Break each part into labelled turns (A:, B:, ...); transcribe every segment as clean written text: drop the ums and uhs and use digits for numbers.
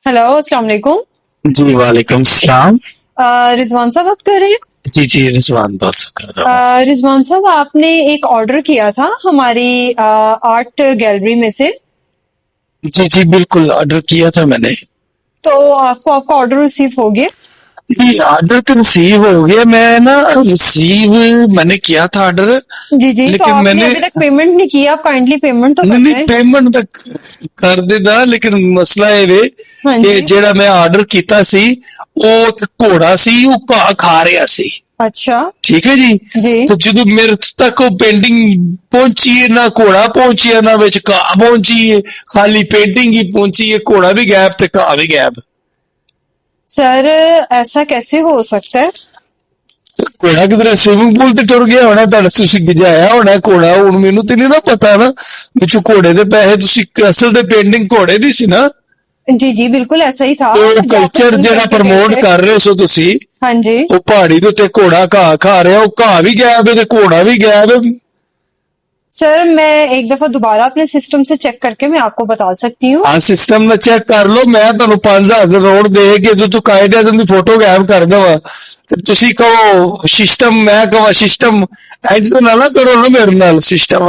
A: Hello, अस्सलाम वालेकुम।
B: जी वालेकुम सलाम।
A: रिजवान साहब बात कर रहे हैं?
B: जी जी रिजवान बात कर रहा हूँ।
A: रिजवान साहब, आपने एक ऑर्डर किया था हमारी आर्ट गैलरी में से।
B: जी जी बिल्कुल ऑर्डर किया था मैंने।
A: तो आपको आपका ऑर्डर रिसीव हो गया?
B: जी ऑर्डर तो रिसीव हो गया। मैं ना रिसीव मैंने किया था ऑर्डर,
A: जी जी, तो
B: लेकिन
A: आपने
B: मैंने
A: अभी तक पेमेंट नहीं किया। आप काइंडली पेमेंट तो
B: नहीं
A: कर
B: नहीं
A: दें।
B: पेमेंट तक कर देता, लेकिन मसला ये वे
A: हाँ
B: कि
A: जी।
B: जेड़ा मैं ऑर्डर किया सी ਉਹ ਤੇ ਘੋੜਾ ਸੀ, ਉਹ ਘਾਹ ਖਾ ਰਿਹਾ ਸੀ।
A: अच्छा।
B: ठीक है जी।
A: जी।
B: तो ਜਦੋਂ ਮੇਰੇ ਤੱਕ ਉਹ ਪੇਂਟਿੰਗ ਪਹੁੰਚੀ ਹੈ, ਨਾ ਘੋੜਾ ਪਹੁੰਚਿਆ ਨਾ ਵਿੱਚ ਘਾਹ ਪਹੁੰਚੀ ਹੈ, ਖਾਲੀ पेंटिंग ही पहुंची है। घोड़ा भी गायब ਤੇ ਘਾਹ भी गायब।
A: सर, ऐसा कैसे हो सकता है?
B: ਘੋੜਾ ਕਿਧਰੇ ਸਵਿਮਿੰਗ ਪੂਲ ਤੇ ਟੁਰ ਗਿਆ ਹੋਣਾ, ਤੁਹਾਡਾ ਤੁਸੀਂ ਗਿਜਾਇਆ ਹੋਣਾ ਘੋੜਾ। ਹੁਣ ਮੈਨੂੰ ਤੇ ਨਹੀਂ ਨਾ ਪਤਾ ਨਾ ਵਿੱਚੋਂ ਘੋੜੇ ਦੇ ਪੈਸੇ ਤੁਸੀਂ ਅਸਲ ਤੇ ਪੇਂਟਿੰਗ ਘੋੜੇ ਦੀ ਸੀ ਨਾ।
A: जी जी, बिल्कुल ऐसा ही था
B: ਤੇ ਉਹ
A: जो आप
B: ਕਲਚਰ
A: ओपन
B: ਜਿਹੜਾ
A: करके गए
B: ਪ੍ਰਮੋਟ
A: थे।
B: ਕਰ ਰਹੇ ਸੋ ਤੁਸੀਂ,
A: हाँ जी।
B: ਉਹ ਪਹਾੜੀ ਦੇ ਉੱਤੇ ਘੋੜਾ ਘਾਹ ਖਾ ਰਿਹਾ, ਉਹ ਘਾਹ ਵੀ ਗਾਇਬ ਹੈ ਤੇ ਘੋੜਾ ਵੀ ਗਾਇਬ ਹੈ।
A: सर, मैं एक दफा दोबारा अपने सिस्टम से चेक करके मैं आपको बता सकती हूँ।
B: ਹਾਂ ਸਿਸਟਮ ਨਾਲ ਚੈੱਕ ਕਰ ਲਓ। ਮੈਂ ਤੁਹਾਨੂੰ 5000 ਕਰੋੜ ਦੇ ਕੇ ਜਦੋਂ ਤੂੰ ਕਾਇਦੇ ਦੀ ਫੋਟੋ ਗਾਇਬ ਕਰ ਦਵਾਂ ਤੇ ਤੁਸੀਂ ਕਹੋ ਸਿਸਟਮ, ਮੈਂ ਕਹਾਂ ਸਿਸਟਮ। ਇੰਜ ਤਾਂ ਨਾ ਕਰੋ ਨਾ ਮੇਰੇ ਨਾਲ ਸਿਸਟਮ।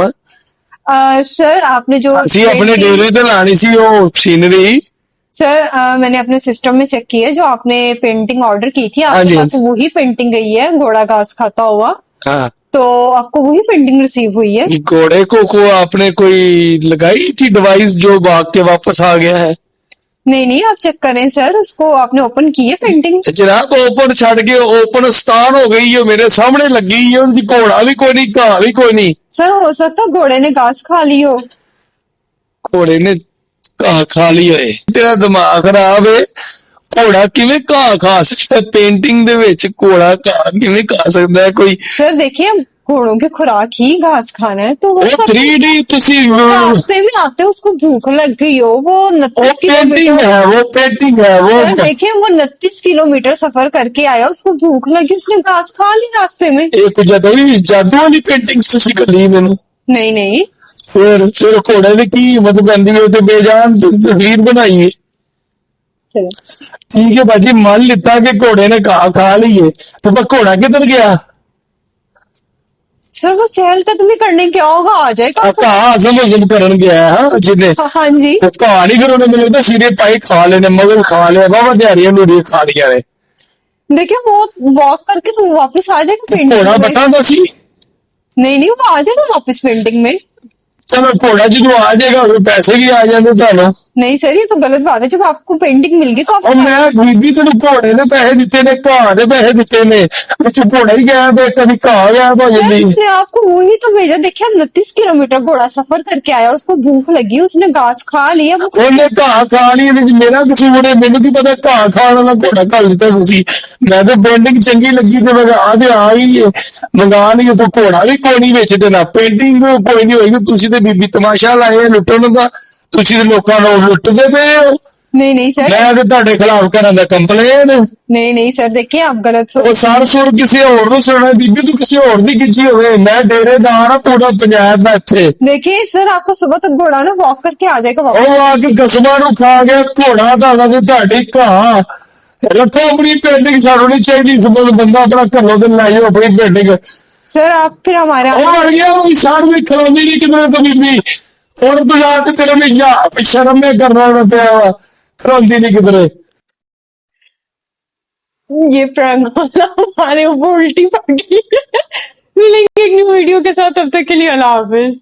A: सर, आपने जो
B: ਅਸੀਂ ਆਪਣੇ
A: पेंटिंग
B: ਡੇਰੇ ਤੇ ਲਾਣੀ ਸੀ ਉਹ सीनरी।
A: सर, मैंने अपने सिस्टम में चेक किया है, जो आपने पेंटिंग ऑर्डर की थी
B: हाँ
A: आपके
B: जी।
A: पास वही पेंटिंग गई है, घोड़ा घास खाता हुआ।
B: हाँ,
A: तो आपको वही पेंटिंग रिसीव हुई है।
B: घोड़े को आपने कोई लगाई थी डिवाइस जो भाग के वापस आ गया है?
A: नहीं नहीं, आप चेक करें सर, उसको आपने ओपन की है पेंटिंग।
B: जनाब ओपन छड़ के ओपन स्थान हो गई है, मेरे सामने लगी है। उनकी घोड़ा भी कोई नहीं, घाह भी कोई नहीं।
A: सर, हो सकता है घोड़े ने घास खा ली हो।
B: घोड़े ने घाह खा ली होए। तेरा दिमाग खराब है। ਘੋੜਾ ਕਿਵੇਂ ਘਾਹ ਖਾ ਸਕਦਾ? पेंटिंग ਦੇ ਵਿੱਚ ਘੋੜਾ ਘਾਹ ਕਿਵੇਂ ਖਾ ਸਕਦਾ ਹੈ ਕੋਈ?
A: सर देखिए, घोड़ों की खुराक ही घास खाना है, तो हो
B: ਉਹ
A: सकता है
B: 3D ਤੁਸੀਂ
A: रास्ते में आते उसको भूख लग गई हो। वो
B: वो
A: 29
B: पेंटिंग
A: किलोमीटर
B: है, वो पेंटिंग है वो।
A: सर देखिए, वो 29 किलोमीटर सफर करके आया, उसको भूख लगी, उसने घास खा ली रास्ते में।
B: एक जादू वाली पेंटिंग ਤੁਸੀਂ ਕੱਲੀ ਮੈਨੂੰ।
A: नहीं नहीं।
B: ਫਿਰ ਘੋੜੇ ਦੀ ਕੀ ਹਿੰਮਤ ਪੈਂਦੀ ਹੈ ਤੇ ਬੇਜਾਨ ਤਸਵੀਰ ਬਣਾਈ ਹੈ।
A: चलो
B: ठीक है भाजी, मान लेता कि घोड़े ने खा ली है, तो वह घोड़ा किधर गया?
A: सर, वो चहलकदमी करने क्या होगा, आ जाएगा तो।
B: घाह हजम हजम करन गया है जिन्हें।
A: हाँ जी।
B: तो घाह नहीं, फिर उन्हें मैंने लगता सिरे पाई खा लेने, मगर खा लिया बाबा दिहाड़ियां नूरियां खा लिया है।
A: देखिए, वो वॉक करके तो वापस आ जाएगा पेंटिंग
B: घोड़ा
A: में।
B: बता सी।
A: नहीं नहीं, वो आ जाएगा वापस पेंटिंग में।
B: चलो घोड़ा जो आ जाएगा फिर पैसे भी आ जाते ਤੁਹਾਨੂੰ।
A: नहीं सर, ये तो गलत बात है। जब आपको पेंटिंग मिल गई तो आप
B: और मैं बीबी तेन घोड़े ने पैसे दिते ने, घाह दे पैसे दिते ने, पिछ घोड़ा ही गया पे कभी घाह गया हो
A: सर,
B: जाती।
A: उसने आपको वही तो भेजा। देखिए, 29 किलोमीटर घोड़ा सफर करके आया, उसको भूख लगी, उसने घास खा लिया। वो
B: ਉਹਨੇ ਘਾਹ ਖਾ ਲਈ, ਇਹਦੇ ਚ ਮੇਰਾ ਕਸੂਰ ਹੈ? ਮੈਨੂੰ ਕੀ ਪਤਾ ਘਾਹ ਖਾਣ ਵਾਲਾ ਘੋੜਾ ਘੱਲ ਦਿੱਤਾ ਤੁਸੀਂ। ਮੈਂ ਤਾਂ ਪੇਂਟਿੰਗ ਚੰਗੀ ਲੱਗੀ ਤੇ ਮੈਂ ਆ ਤੇ ਆ ਹੀ ਹੈ, ਮੰਗਾ ਲਈ। ਤਾਂ ਘੋੜਾ ਵੀ ਕੋਈ ਨਹੀਂ ਵਿੱਚ, ਤੇ ਨਾ ਪੇਂਟਿੰਗ ਕੋਈ ਨਹੀਂ ਹੋਈ। ਤੁਸੀਂ ਤੇ ਬੀਬੀ ਤਮਾਸ਼ਾ ਲਾਏ ਲੁੱਟਣ ਦਾ। ਤੁਸੀਂ ਤੇ ਲੋਕਾਂ ਨੂੰ ਲੁੱਟਦੇ ਪਏ ਹੋ।
A: नहीं नहीं सर।
B: ਮੈਂ ਤੇ ਤੁਹਾਡੇ ਖਿਲਾਫ ਕਰਾਂ ਦਾ ਕੰਪਲੇਨ।
A: नहीं नहीं सर, देखिए आप गलत सोच।
B: ਉਹ ਸਾਰ ਸੁਰ ਕਿਸੇ ਹੋਰ ਨੂੰ ਸੁਣਾ, ਬੀਬੀ ਤੂੰ ਕਿਸੇ ਹੋਰ ਦੀ ਖਿੱਚੀ ਹੋਵੇ। ਮੈਂ ਡੇਰੇਦਾਰ ਆ ਪੂਰਾ ਪੰਜਾਬ ਦਾ ਇੱਥੇ।
A: देखिए सर, आपको सुबह तक घोड़ा ना वॉक करके आ जाएगा वापस।
B: ਉਹ ਆ ਕੇ ਕਸਮਾਂ ਨੂੰ ਖਾ ਗਿਆ ਘੋੜਾ ਤੁਹਾਡਾ ਤੇ ਤੁਹਾਡੀ ਘਾਹ। ਰੱਖੋ ਆਪਣੀ पेंटिंग, ਸਾਨੂੰ ਨਹੀਂ ਚਾਹੀਦੀ। ਸਭ ਬੰਦਾ ਆਪਣਾ ਘਰੋਂ ਤੇ ਲਾਈਓ ਆਪਣੀ पेंटिंग।
A: सर, आप फिर हमारा
B: ਉਹ ਆ ਗਿਆ ਉਹ ਸਾਰ ਵੀ ਖਲੋਂਦੀ ਨਹੀਂ ਕਿਧਰੇ ਤੋਂ ਬੀਬੀ। ਹੁਣ ਤੂੰ ਜਾ ਕੇ ਤੇਰੇ में या शर्म में करना ਪਿਆ ਵਾ, ਖਲੋਂਦੀ नहीं किधरे।
A: ये प्रैंक वाला हमारे ऊपर उल्टी पड़ गई है। मिलेंगे एक न्यू वीडियो के साथ, तब तक के लिए अल्लाह हाफिज।